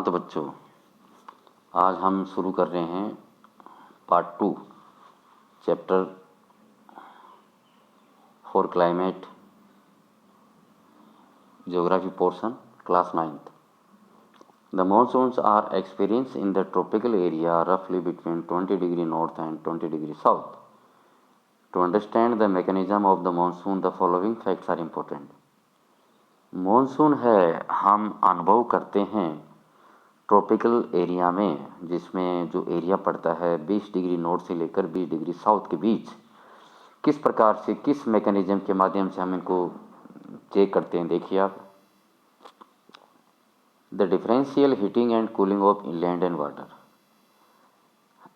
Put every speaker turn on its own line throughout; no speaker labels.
हाँ तो बच्चों, आज हम शुरू कर रहे हैं part 2 chapter for climate geography portion class 9th। The monsoons are experienced in the tropical area roughly between 20 degree north and 20 degree south. To understand the mechanism of the monsoon, the following facts are important. Monsoon है हम अनुभव करते हैं tropical area में, जिसमें जो area पड़ता है 20 डिग्री नॉर्थ से लेकर 20 डिग्री साउथ के बीच। किस प्रकार से, किस मैकेनिज्म के माध्यम से हम इनको चेक करते हैं, देखिए आप। The differential heating and cooling of land and water.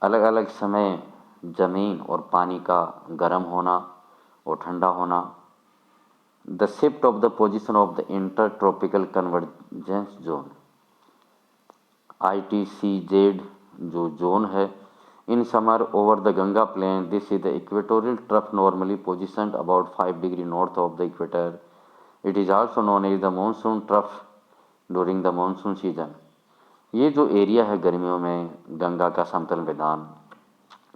अलग अलग समय ज़मीन और पानी का गर्म होना और ठंडा होना। The shift of the position of the inter tropical convergence zone, ITCZ जो जोन है, in summer over the Ganga plain. This is the equatorial trough normally positioned about 5 degree north of the equator. It is also known as the monsoon trough during the monsoon season. ये जो area है गर्मियों में गंगा का समतल मैदान,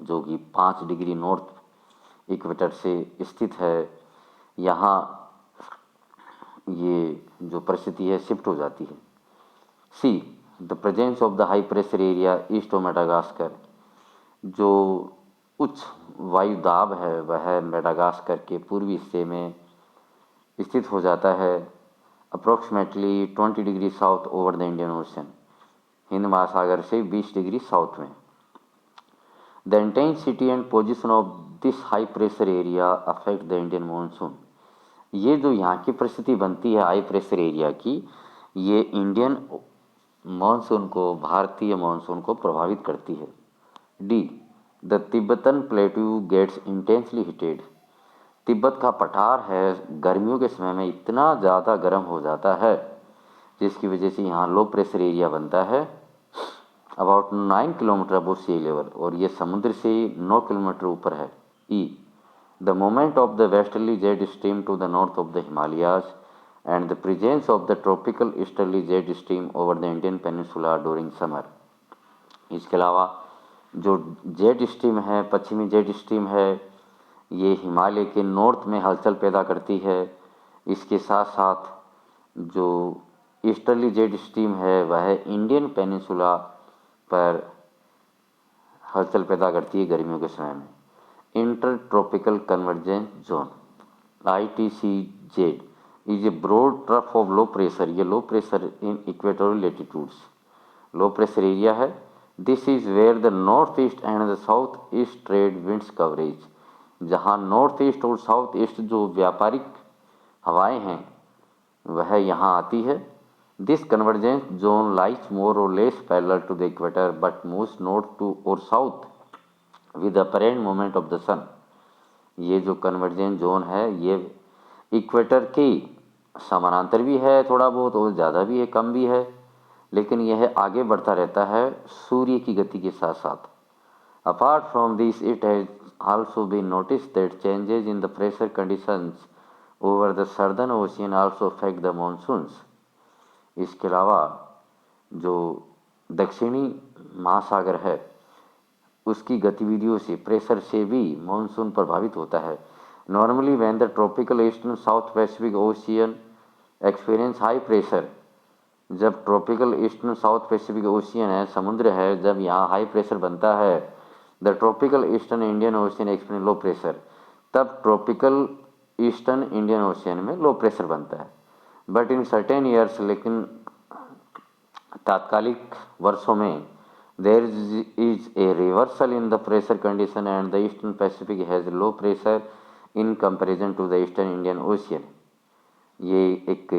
जो कि 5 डिग्री नॉर्थ इक्वेटर से स्थित है, यहाँ ये जो परिस्थिति है शिफ्ट हो जाती है। See the presence of the high pressure area east of Madagascar. जो उच्च वायु दाब है वह मेडागास्कर के पूर्वी हिस्से में स्थित हो जाता है, approximately 20 degree south over the Indian ocean, Hind महासागर से 20 डिग्री साउथ में। The intensity and position of this high pressure area affect the Indian monsoon. ये जो यहाँ की परिस्थिति बनती है हाई प्रेशर एरिया की, ये इंडियन मानसून को, भारतीय मानसून को प्रभावित करती है। The the Tibetan plateau gets intensely heated. तिब्बत का पठार है गर्मियों के समय में इतना ज़्यादा गर्म हो जाता है, जिसकी वजह से यहाँ लो प्रेशर एरिया बनता है about 9 kilometer above sea level, और ये समुद्र से 9 किलोमीटर ऊपर है। ई the moment of the westerly jet stream to the north of the Himalayas and the presence of the tropical easterly jet stream over the Indian peninsula during summer. इसके अलावा जो जेट स्ट्रीम है, पश्चिमी जेट स्ट्रीम है, ये हिमालय के north में हलचल पैदा करती है। इसके साथ साथ जो ईस्टर्ली जेट स्ट्रीम है वह इंडियन पेनिनसुला पर हलचल पैदा करती है गर्मियों के समय में। Inter tropical convergence zone ITCZ is a broad trough of low pressure. ये low pressure in equatorial latitudes low pressure area है। This is where the north east and the south east trade winds coverage. जहाँ north east और south east जो व्यापारिक हवाएं हैं वह यहाँ आती है। This convergence zone lies more और less parallel to the equator but moves north to और south with apparent movement of the sun. ये जो कन्वर्जेंस जोन है ये इक्वेटर के समानांतर भी है, थोड़ा बहुत और ज़्यादा भी है, कम भी है, लेकिन यह आगे बढ़ता रहता है सूर्य की गति के साथ साथ। Apart from this it has also been notice that changes in the pressure conditions over the Southern Ocean also affect the monsoons. इसके अलावा जो दक्षिणी महासागर है उसकी गतिविधियों से, प्रेशर से भी मानसून प्रभावित होता है। Normally when the tropical eastern south Pacific ocean experience high pressure, जब tropical eastern south Pacific ocean है, समुद्र है, जब यहाँ हाई प्रेशर बनता है, the tropical eastern Indian ocean experience low pressure, तब ट्रॉपिकल ईस्टर्न इंडियन ओशियन में लो प्रेशर बनता है। बट इन सर्टेन ईयर्स, लेकिन तात्कालिक वर्षों में, there is a reversal in the pressure condition and the eastern Pacific has low pressure in comparison to the eastern Indian Ocean. ये एक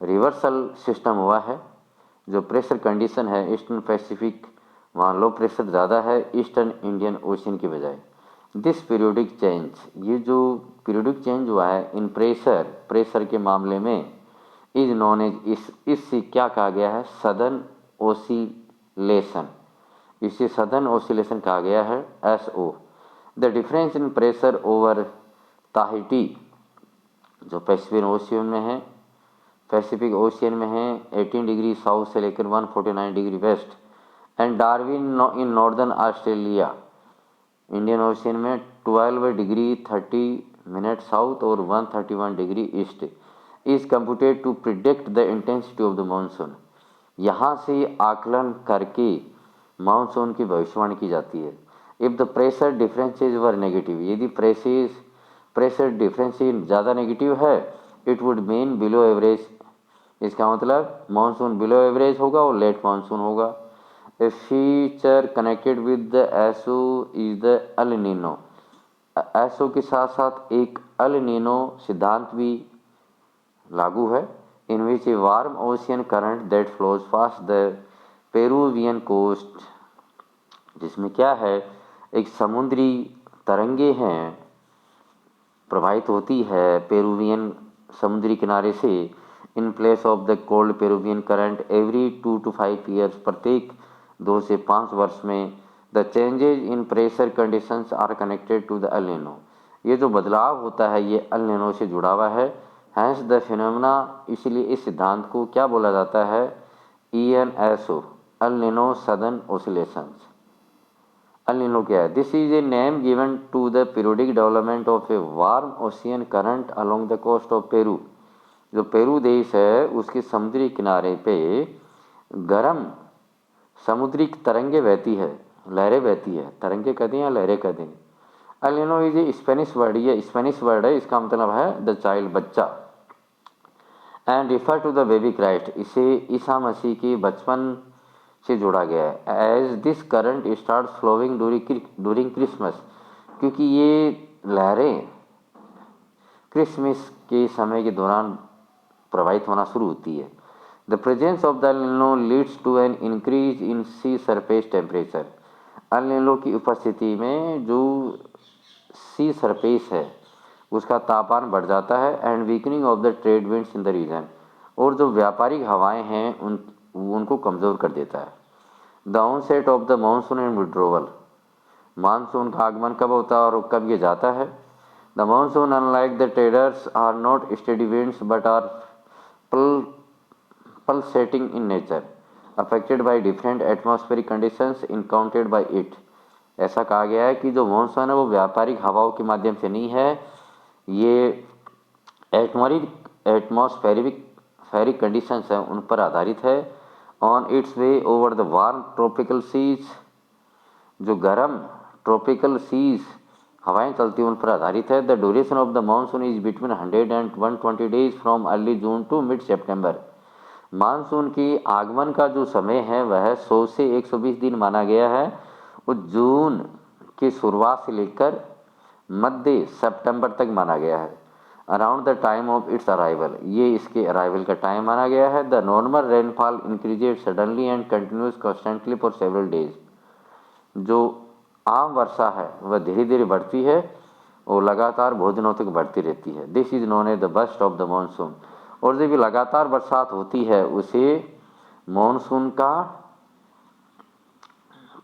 reversal system हुआ है। जो प्रेशर कंडीशन है ईस्टर्न पैसिफिक, वहाँ लो प्रेशर ज़्यादा है ईस्टर्न इंडियन ओशियन की बजाय। दिस पीरियोडिक चेंज, ये जो पीरियोडिक चेंज हुआ है इन प्रेशर के मामले में, इज नॉन एज, इससे क्या कहा गया है, सदर्न ओसिलेशन। इसे सदर्न ओसिलेशन कहा गया है, SO। The difference in pressure over Tahiti, जो पैसिफिक ओशियन में है, पैसिफिक ओशियन में है 18 डिग्री साउथ से लेकर 149 degree west, and Darwin in northern Australia Indian ocean में 12 डिग्री 30 मिनट साउथ और 131 degree east is computed to predict the intensity of the monsoon. यहाँ से आकलन करके मानसून की भविष्यवाणी की जाती है। If the pressure differences were negative, यदि प्रेशर डिफरेंस ज़्यादा नेगेटिव है, it would mean below average, इसका मतलब मानसून बिलो एवरेज होगा और लेट मानसून होगा। ए फीचर कनेक्टेड विद द एसो इज द अल नीनो, एसो के साथ साथ एक अल नीनो सिद्धांत भी लागू है। In which a warm ocean current that flows past the Peruvian coast, जिसमें क्या है, एक समुद्री तरंगे हैं प्रवाहित होती है पेरुवियन समुद्री किनारे से, in place of the cold Peruvian current every 2 to 5 years, प्रत्येक 2 से 5 वर्ष में। The changes in pressure conditions are connected to the El Nino, ये जो बदलाव होता है ये अल नीनो से जुड़ा हुआ है। हैंस द फिनोमेना, इसलिए इस सिद्धांत को क्या बोला जाता है, ENSO, El Nino southern oscillations. El Nino क्या है, this is a name given to the periodic development of a warm ocean current along the coast of Peru, जो पेरू देश है उसके समुद्री किनारे पे गर्म समुद्री तरंगे बहती है, लहरें बहती है, तरंगे कहते हैं या लहरें कहते हैं। El Nino is a Spanish word, ये स्पेनिश वर्ड है, इसका मतलब है द चाइल्ड, बच्चा, and refer to the baby Christ, इसे ईसा मसीह के बचपन से जोड़ा गया है। As this current start flowing during Christmas, क्योंकि ये लहरें क्रिसमस के समय के दौरान प्रवाहित होना शुरू होती है। The presence of the El Nino leads to an increase in sea surface temperature, El Nino की उपस्थिति में जो सी सरफेस है उसका तापमान बढ़ जाता है, and weakening of the trade winds in the region, और जो व्यापारिक हवाएं हैं उनको कमज़ोर कर देता है। The onset of the monsoon and withdrawal, monsoon का आगमन कब होता है और कब ये जाता है। The monsoon unlike the traders are not steady winds but are pulsating in nature, affected by different atmospheric conditions encountered by it। ऐसा कहा गया है कि जो मानसून है वो व्यापारिक हवाओं के माध्यम से नहीं है, ये एटमॉस्फेरिक कंडीशंस हैं उन पर आधारित है। On its way over the warm tropical seas, जो गर्म ट्रॉपिकल सीज हवाएं चलती हैं उन पर आधारित है। The duration of the monsoon is between 100 and 120 days from early June to mid सितंबर, मानसून की आगमन का जो समय है वह 100 से 120 दिन माना गया है, और जून की शुरुआत से लेकर मध्य सितंबर तक माना गया है। Around the time of its arrival, ये इसके अराइवल का टाइम माना गया है। The normal rainfall increased suddenly and continues constantly for several days, जो आम वर्षा है वह धीरे धीरे बढ़ती है और लगातार बहुत दिनों तक बढ़ती रहती है। This is known as the burst of the monsoon, और जब भी लगातार बरसात होती है उसे मानसून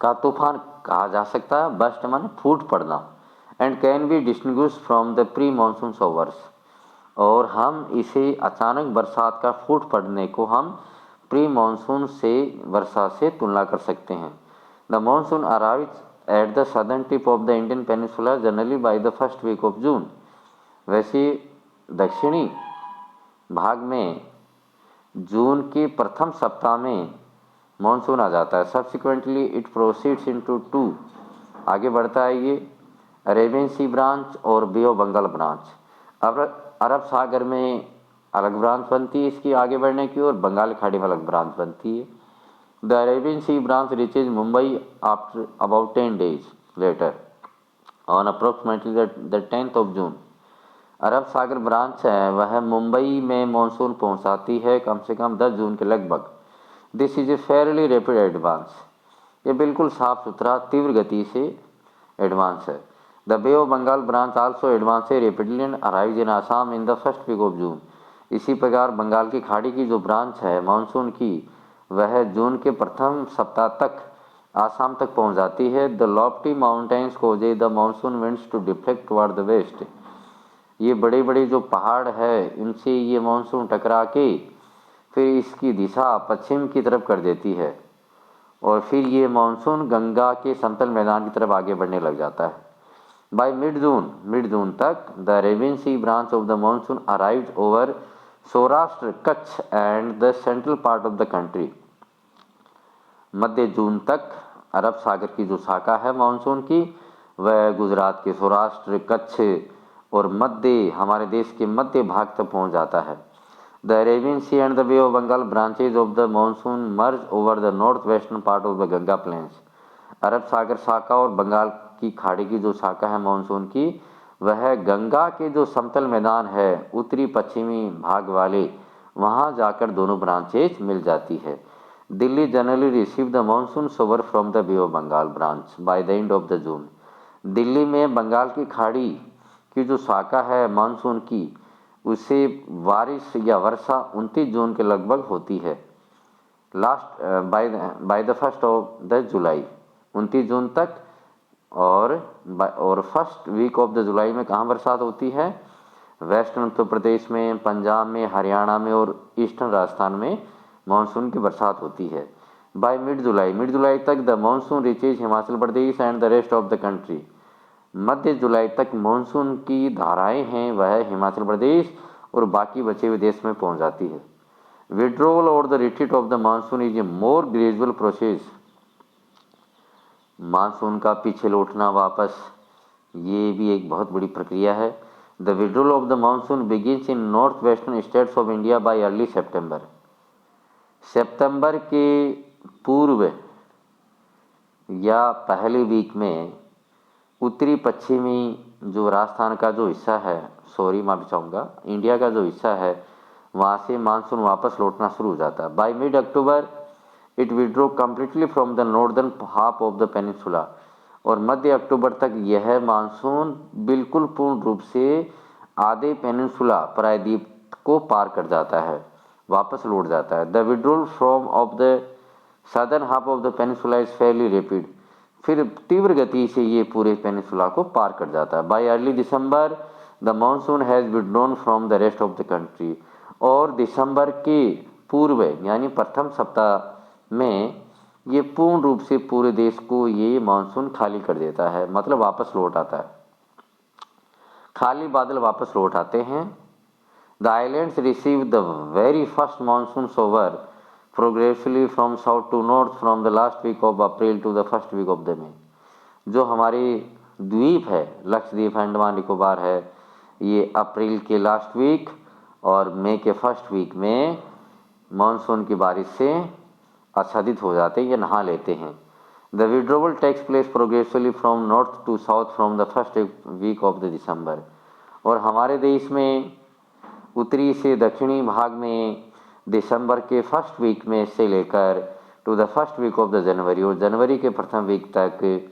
का तूफान कहा जा सकता है। बस्ट माने फूट पड़ना, and can be distinguish from the pre monsoon showers, और हम इसे अचानक बरसात का फूट पड़ने को हम प्री मानसून से वर्षा से तुलना कर सकते हैं। The monsoon arrives at the southern tip of the Indian peninsula generally by the first week of June, वैसे दक्षिणी भाग में जून के प्रथम सप्ताह में मानसून आ जाता है। सब्सिक्वेंटली इट प्रोसीड्स इनटू 2, आगे बढ़ता है ये अरेबियन सी ब्रांच और बे ऑफ बंगाल ब्रांच। अरब सागर में अलग ब्रांच बनती है इसकी आगे बढ़ने की, और बंगाल खाड़ी में अलग ब्रांच बनती है। The Arabian sea branch reaches Mumbai after about 10 days later on approximately the 10th of June। अरब सागर ब्रांच है वह मुंबई में मानसून पहुंचाती है कम से कम 10 जून के लगभग। This is a fairly rapid advance, ये बिल्कुल साफ सुथरा तीव्र गति से एडवांस है। The bay of Bengal branch also advance rapidly and arrives in Assam in the first week of June. इसी प्रकार बंगाल की खाड़ी की जो ब्रांच है मानसून की वह जून के प्रथम सप्ताह तक आसाम तक पहुंच जाती है। The lofty mountains cause the monsoon winds to deflect toward the west, ये बड़े बड़े जो पहाड़ है इनसे ये मानसून टकरा के फिर इसकी दिशा पश्चिम की तरफ कर देती है और फिर ये मानसून गंगा के समतल मैदान की तरफ आगे बढ़ने लग जाता है। बाय मिड जून तक the Arabian sea branch of the monsoon arrived over Saurashtra, Kutch and the central part of the country. मध्य जून तक अरब सागर की जो शाखा है मानसून की, वह गुजरात के सौराष्ट्र, कच्छ और हमारे देश के मध्य भाग तक पहुंच जाता है। The Arabian sea and the bay of Bengal branches of the monsoon merge over the north western part of the Ganga plains. अरब सागर शाखा और बंगाल की खाड़ी की जो शाखा है मानसून की, वह गंगा के जो समतल मैदान है उत्तरी पश्चिमी भाग वाले, वहां जाकर दोनों ब्रांचेज मिल जाती है। Delhi generally receive the monsoon shower from the bay of Bengal branch by the end of the June. Delhi में बंगाल की खाड़ी की जो शाखा है मानसून की, उसे बारिश या वर्षा 29 जून के लगभग होती है। Last by the first of the July, 29 जून तक। और first week of the July में कहाँ बरसात होती है? वेस्टर्न उत्तर प्रदेश में, पंजाब में, हरियाणा में और ईस्टर्न राजस्थान में मानसून की बरसात होती है। बाय मिड जुलाई तक the monsoon reaches Himachal Pradesh and the rest of the country. मध्य जुलाई तक मानसून की धाराएं हैं वह हिमाचल प्रदेश और बाकी बचे हुए देश में पहुंच जाती है। विड्रोवल और the retreat of the monsoon is a more gradual process. Monsoon का पीछे लौटना वापस, ये भी एक बहुत बड़ी प्रक्रिया है। The withdrawal of the monsoon begins in north western states of India by early September. सितंबर के पूर्व या पहले वीक में उत्तरी पश्चिमी जो राजस्थान का जो हिस्सा है, माफी चाहूँगा, इंडिया का जो हिस्सा है, वहाँ से मानसून वापस लौटना शुरू हो जाता है। By mid October it withdraw completely from the northern half of the peninsula. और मध्य अक्टूबर तक यह मानसून बिल्कुल पूर्ण रूप से आधे पेनिनसुला प्रायद्वीप को पार कर जाता है, वापस लौट जाता है। The withdrawal from of the southern half of the peninsula is fairly rapid. फिर तीव्र गति से ये पूरे पेनिनसुला को पार कर जाता है। Bye early December the monsoon has withdrawn from the rest of the country. और दिसंबर के पूर्व यानी प्रथम सप्ताह में ये पूर्ण रूप से पूरे देश को ये मानसून खाली कर देता है, मतलब वापस लौट आता है। खाली बादल वापस लौट आते हैं। The islands receive the very first monsoon showers progressively from south to north from the last week of April to the first week of the May. जो हमारे द्वीप है, लक्षद्वीप, अंडमान निकोबार है, ये अप्रैल के लास्ट वीक और मई के फर्स्ट वीक में मानसून की बारिश से आच्छादित हो जाते हैं या नहा लेते हैं। The withdrawal takes place progressively from north to south from the first week of the December. और हमारे देश में उत्तरी से दक्षिणी भाग में दिसंबर के फर्स्ट वीक में से लेकर to the first week of the January, और जनवरी के प्रथम वीक तक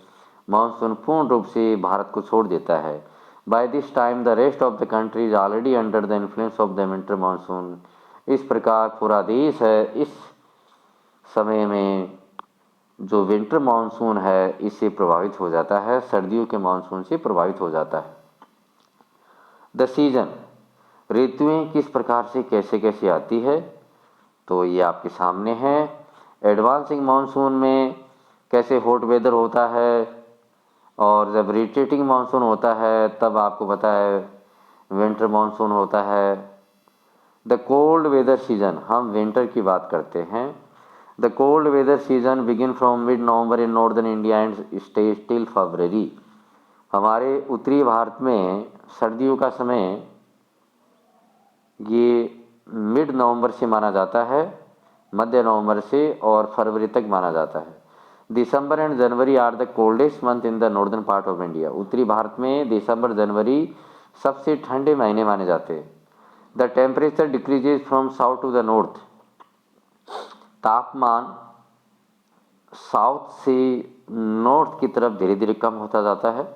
मानसून पूर्ण रूप से भारत को छोड़ देता है। By this time the rest of the country is already under the influence of the winter monsoon. इस प्रकार पूरा देश है इस समय में जो विंटर मानसून है इससे प्रभावित हो जाता है, सर्दियों के मानसून से प्रभावित हो जाता है। द सीजन, ऋतुएं किस प्रकार से कैसे कैसे आती है, तो ये आपके सामने है। एडवांसिंग मानसून में कैसे हॉट वेदर होता है, और जब रिट्रीटिंग मानसून होता है तब आपको पता है विंटर मानसून होता है। द कोल्ड वेदर सीजन, हम विंटर की बात करते हैं। The cold weather season begin from mid November in northern India and stay till February. हमारे उत्तरी भारत में सर्दियों का समय ये मिड नवंबर से माना जाता है, मध्य नवंबर से, और फरवरी तक माना जाता है। December and January are the coldest month in the northern part of India. उत्तरी भारत में दिसंबर जनवरी सबसे ठंडे महीने माने जाते हैं। The temperature decreases from south to the north. तापमान साउथ से नॉर्थ की तरफ धीरे धीरे कम होता जाता है।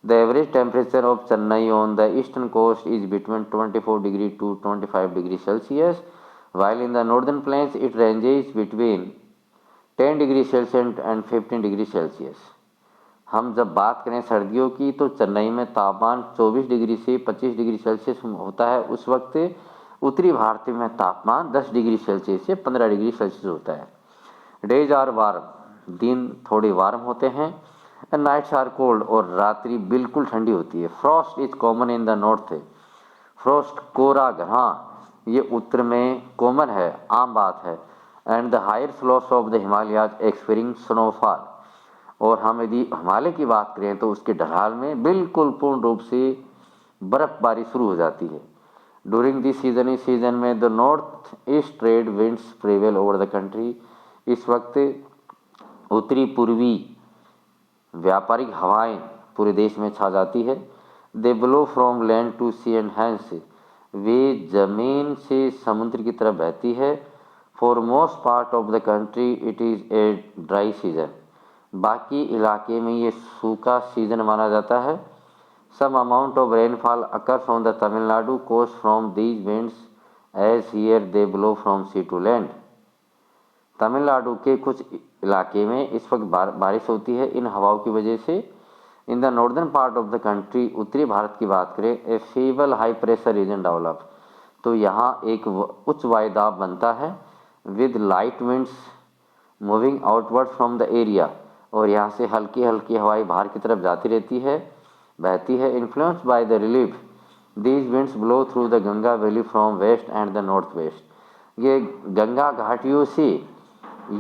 The average temperature of Chennai on the eastern coast is between 24 degree to 25 degree Celsius, while in the northern plains it ranges between 10 degree Celsius and 15 degree Celsius. हम जब बात करें सर्दियों की तो चेन्नई में तापमान 24 डिग्री से 25 डिग्री सेल्सियस होता है उस वक्त। उत्तरी भारत में तापमान 10 डिग्री सेल्सियस से 15 डिग्री सेल्सियस होता है। डेज आर वार्म, दिन थोड़े वार्म होते हैं। नाइट्स आर कोल्ड, और रात्रि बिल्कुल ठंडी होती है। Frost is common in the north, Frost कोहरा, हाँ, ये उत्तर में कॉमन है, आम बात है। And the higher slopes of the Himalayas experience snowfall, और हम यदि हिमालय की बात करें तो उसके ढलान में बिल्कुल पूर्ण रूप से बर्फबारी शुरू हो जाती है। ड्यूरिंग दिस सीजन, इस सीजन में the north east trade winds prevail over the country, इस वक्त उत्तरी पूर्वी व्यापारिक हवाएं पूरे देश में छा जाती है। They blow from land to sea and hence, वे जमीन से समुद्र की तरफ बहती है। For most part of the country it is a dry season, बाकी इलाके में ये सूखा सीजन माना जाता है। Some amount of rainfall occurs on the Tamil Nadu coast from these winds, as here they blow from sea to land. Tamil Nadu के कुछ इलाके में इस वक्त बारिश होती है इन हवाओं की वजह से। In the northern part of the country, उत्तरी भारत की बात करें, a feeble high pressure region develop, तो यहाँ एक उच्च वायुदाब बनता है with light winds moving outward from the area, और यहाँ से हल्की हल्की हवाएं बाहर की तरफ जाती रहती है, बहती है। Influenced by the relief, these winds blow through the Ganga valley from west and the north west, ये गंगा घाटियों से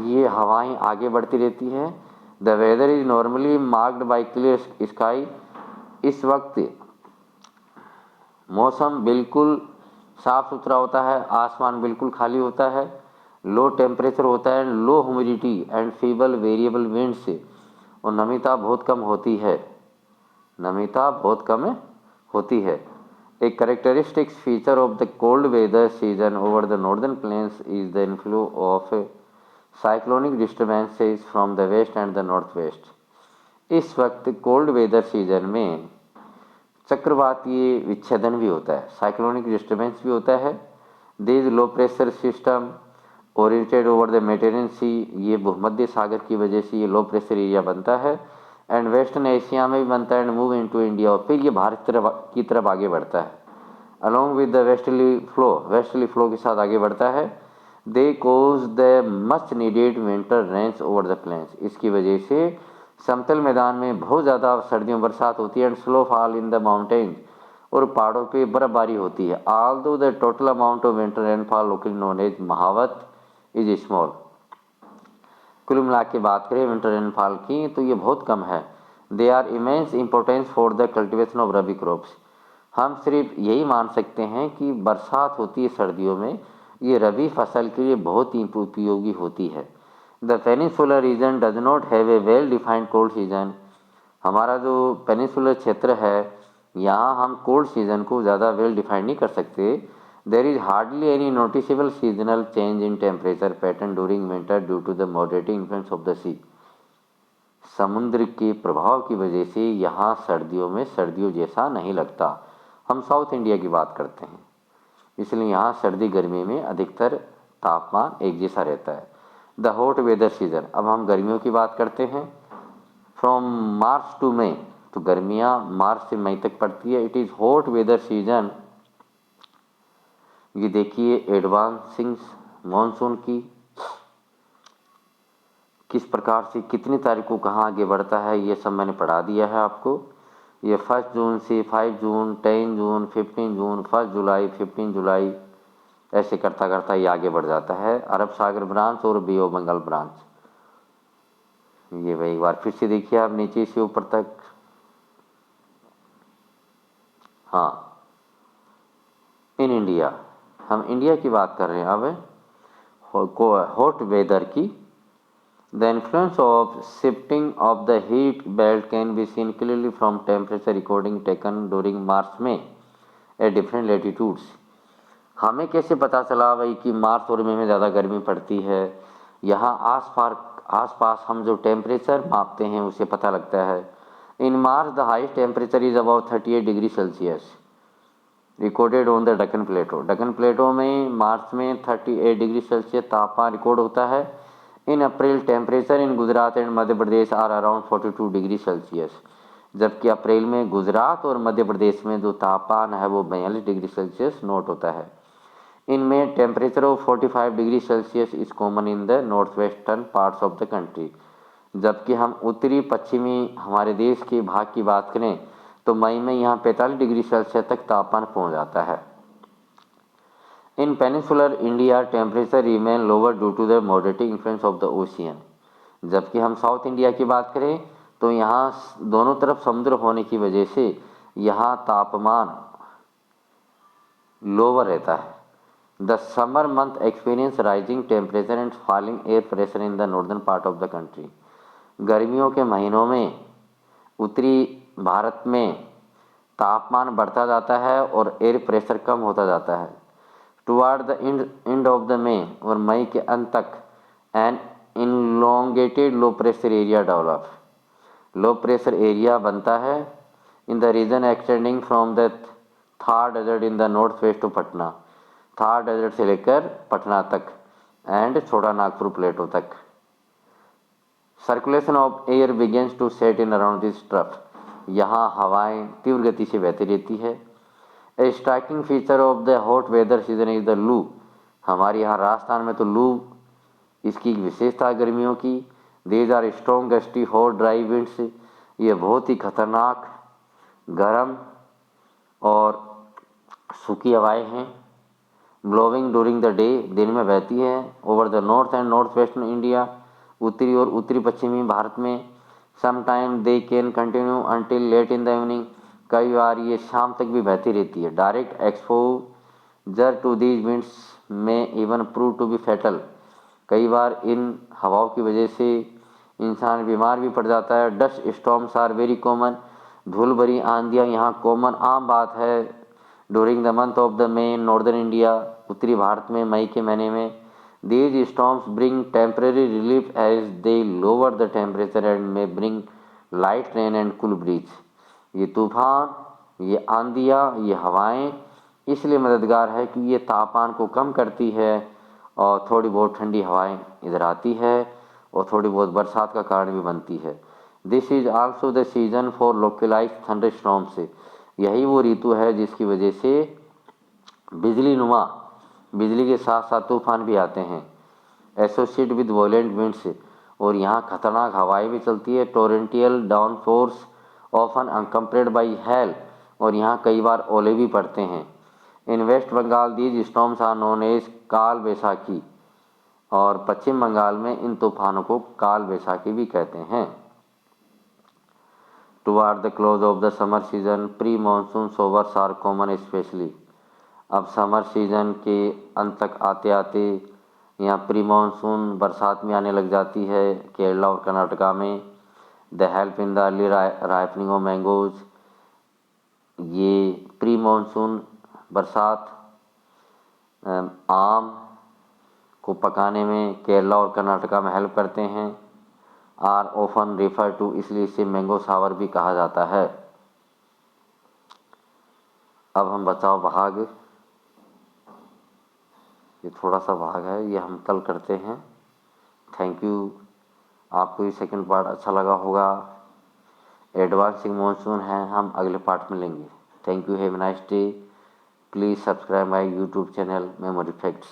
ये हवाएं आगे बढ़ती रहती हैं। The weather is normally marked by clear sky, इस वक्त मौसम बिल्कुल साफ सुथरा होता है, आसमान बिल्कुल खाली होता है। लो टेम्परेचर होता है, लो humidity and feeble variable wind से, और नमीता बहुत कम होती है, नमीता बहुत कम होती है। A characteristic feature of the cold weather season over the northern plains is the inflow of cyclonic disturbances from the west and the north west. इस वक्त कोल्ड वेदर सीजन में चक्रवातीय विच्छेदन भी होता है, साइक्लोनिक डिस्टर्बेंस भी होता है। This low pressure system oriented over the Mediterranean Sea, ये भूमध्य सागर की वजह से ये लो प्रेशर एरिया बनता है। एंड वेस्टर्न एशिया में भी बनता है एंड मूव इनटू इंडिया, और फिर ये भारत की तरफ आगे बढ़ता है। Along with the westerly flow के साथ आगे बढ़ता है। They cause the much needed winter rains over the plains, इसकी वजह से समतल मैदान में बहुत ज़्यादा सर्दियों बरसात होती है। And snowfall in the mountain, और पहाड़ों पे बर्फबारी होती है। Although the total amount of winter rainfall locally known as mahawat is small, कुल मिला के बात करें विंटर रेनफॉल की तो ये बहुत कम है। They are immense importance for the cultivation of rabi crops, हम सिर्फ यही मान सकते हैं कि बरसात होती है सर्दियों में, ये रबी फसल के लिए बहुत ही उपयोगी होती है। The peninsular reason does not have a well defined cold season, हमारा जो पेनिनसुलर क्षेत्र है यहाँ हम कोल्ड सीजन को ज़्यादा वेल डिफाइंड नहीं कर सकते। There is hardly any noticeable seasonal change in temperature pattern during winter due to the moderating influence of the sea, समुद्र के प्रभाव की वजह से यहाँ सर्दियों में सर्दियों जैसा नहीं लगता। हम साउथ इंडिया की बात करते हैं, इसलिए यहाँ सर्दी गर्मी में अधिकतर तापमान एक जैसा रहता है। द हॉट वेदर सीजन, अब हम गर्मियों की बात करते हैं। फ्रॉम मार्च टू मई, तो गर्मियाँ मार्च से मई तक पड़ती है। It is hot weather season, ये देखिए एडवांसिंग मॉनसून की किस प्रकार से कितनी तारीख को कहाँ आगे बढ़ता है, ये सब मैंने पढ़ा दिया है आपको। ये 1 जून से 5 जून, 10 जून, 15 जून, 1 जुलाई, 15 जुलाई, ऐसे करता करता ये आगे बढ़ जाता है। अरब सागर ब्रांच और बे ऑफ बंगाल ब्रांच, ये भाई एक बार फिर से देखिए आप नीचे से ऊपर तक। हाँ, इन इंडिया, हम इंडिया की बात कर रहे हैं अब हॉट वेदर की। The influence of shifting of the heat belt can be seen clearly from temperature recording taken during March में एट डिफरेंट लेटीट्यूड्स, हमें कैसे पता चला भाई कि मार्च और मई में ज़्यादा गर्मी पड़ती है। यहाँ आसपास हम जो टेम्परेचर मापते हैं उसे पता लगता है। In March the highest temperature is about 38 degree Celsius recorded on the Deccan plateau, Deccan plateau में मार्च में 38 डिग्री सेल्सियस तापमान रिकॉर्ड होता है। In April temperature in Gujarat and Madhya Pradesh are around 42 degree Celsius, जबकि अप्रैल में गुजरात और मध्य प्रदेश में जो तापमान है वो 42 डिग्री सेल्सियस नोट होता है। इनमें temperature of 45 degree Celsius is common in the north western parts of the country. जबकि हम उत्तरी पश्चिमी हमारे देश के भाग की बात करें तो मई में यहाँ 45 डिग्री सेल्सियस तक तापमान पहुँच जाता है। In peninsular India temperature remain lower due to the moderating influence of the ocean. जबकि हम साउथ इंडिया की बात करें तो यहाँ दोनों तरफ समुद्र होने की वजह से यहाँ तापमान लोअर रहता है। The summer month experience rising temperature and falling air pressure in the northern part of the country. गर्मियों के महीनों में उत्तरी भारत में तापमान बढ़ता जाता है और एयर प्रेशर कम होता जाता है। Toward the end of the May और मई के अंत तक an elongated low pressure area develop. Low pressure area बनता है in the region extending from the Thar desert in the north west to Patna. Thar desert से लेकर पटना तक एंड छोटा नागपुर प्लेटो तक। Circulation of air begins to set in around this trough. यहाँ हवाएं तीव्र गति से बहती रहती है। ए striking feature of the hot weather season is the loo. हमारे यहाँ राजस्थान में तो लू इसकी विशेषता गर्मियों की। These are strong gusty hot dry winds. ये बहुत ही खतरनाक गर्म और सूखी हवाएं हैं। ब्लोविंग ड्यूरिंग द डे, दिन में बहती है। Over the north and north western India, उत्तरी और उत्तरी पश्चिमी भारत में। Some time they can continue until late in the evening. कई बार ये शाम तक भी बहती रहती है। Direct exposure to these winds may even prove to be fatal. कई बार इन हवाओं की वजह से इंसान बीमार भी पड़ जाता है। Dust storms are very common. धूल भरी आंधियाँ यहाँ कॉमन आम बात है। During the month of the May in northern India, उत्तरी भारत में मई के महीने में। These storms bring temporary relief as they lower the temperature and may bring light rain and cool breeze. ये तूफान, ये आंधियाँ, ये हवाएं इसलिए मददगार है कि ये तापमान को कम करती है और थोड़ी बहुत ठंडी हवाएं इधर आती है और थोड़ी बहुत बरसात का कारण भी बनती है। This is also the season for localise thunder storms. यही वो ऋतु है जिसकी वजह से बिजली के साथ साथ तूफान भी आते हैं एसोसिएट विद वॉयलेंट विंड्स। और यहाँ खतरनाक हवाएं भी चलती है। Torrential downpours often accompanied by hail, और यहाँ कई बार ओले भी पड़ते हैं। In West Bengal these storms are known as Kal Baisakhi, और पश्चिम बंगाल में इन तूफानों को काल बैसाखी भी कहते हैं। Toward the close of the summer season pre monsoon showers are common specially. अब समर सीजन के अंत तक आते आते यहाँ प्री मानसून बरसात में आने लग जाती है केरला और कर्नाटका में। The help in the early ripening of mangoes. ये प्री मानसून बरसात आम को पकाने में केरला और कर्नाटका में हेल्प करते हैं। आर ऑफन रेफर टू, इसलिए इसे मैंगो सावर भी कहा जाता है। अब हम बचाओ भाग, ये थोड़ा सा भाग है, ये हम कल करते हैं। Thank you. आपको ये सेकंड पार्ट अच्छा लगा होगा। एडवांसिंग मानसून है, हम अगले पार्ट में लेंगे। Thank you, have a nice day. Please subscribe my YouTube channel memory facts.